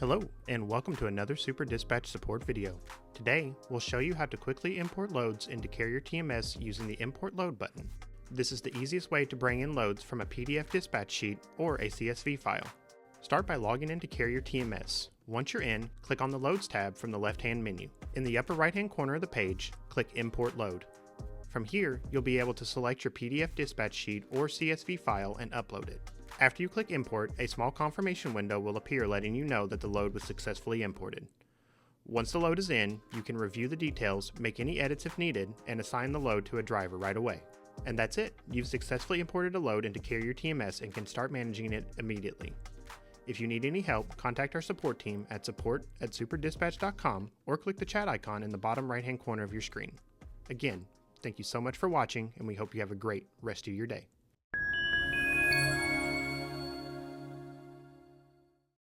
Hello, and welcome to another Super Dispatch support video. Today, we'll show you how to quickly import loads into Carrier TMS using the Import Load button. This is the easiest way to bring in loads from a PDF dispatch sheet or a CSV file. Start by logging into Carrier TMS. Once you're in, click on the Loads tab from the left-hand menu. In the upper right-hand corner of the page, click Import Load. From here, you'll be able to select your PDF dispatch sheet or CSV file and upload it. After you click Import, a small confirmation window will appear letting you know that the load was successfully imported. Once the load is in, you can review the details, make any edits if needed, and assign the load to a driver right away. And that's it! You've successfully imported a load into Carrier TMS and can start managing it immediately. If you need any help, contact our support team at support@superdispatch.com or click the chat icon in the bottom right-hand corner of your screen. Again, thank you so much for watching, and we hope you have a great rest of your day.